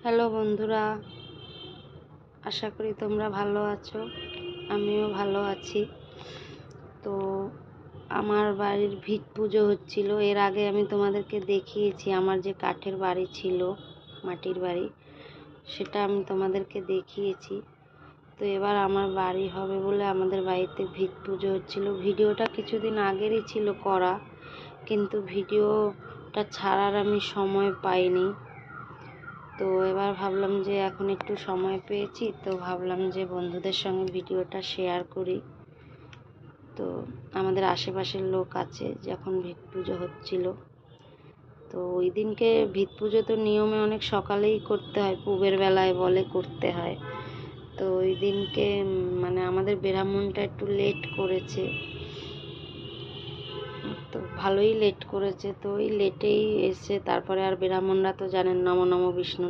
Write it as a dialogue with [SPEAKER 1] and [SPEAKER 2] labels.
[SPEAKER 1] Hello বন্ধুরা, আশা করি তোমরা ভালো আছো। আমিও ভালো আছি। তো আমার বাড়ির ভিত পুজো হচ্ছিল। এর আগে আমি তোমাদেরকে দেখিয়েছি আমার যে কাঠের বাড়ি ছিল, মাটির বাড়ি, সেটা আমি তোমাদেরকে দেখিয়েছি। তো এবার আমার বাড়ি হবে বলে আমাদের বাড়িতে ভিত পুজো হচ্ছিল। ভিডিওটা কিছুদিন আগেরই ছিল করা, কিন্তু ভিডিওটা ছাড়ার আমি সময় পাইনি। তো এবার ভাবলাম যে এখন একটু সময় পেয়েছি, তো ভাবলাম যে বন্ধুদের সঙ্গে ভিডিওটা শেয়ার করি। তো আমাদের আশেপাশের লোক আছে, যখন ভিত পুজো হচ্ছিল, তো ওই দিনকে ভিত পুজো তো নিয়মে অনেক সকালেই করতে হয়, পুবের বেলায় বলে করতে হয়। তো ওই দিনকে মানে আমাদের ব্রাহ্মণটা একটু লেট করেছে, তো ভালোই লেট করেছে। তো ওই লেটেই এসে তারপরে আর ব্রাহ্মণরা তো জানেন নম নম বিষ্ণু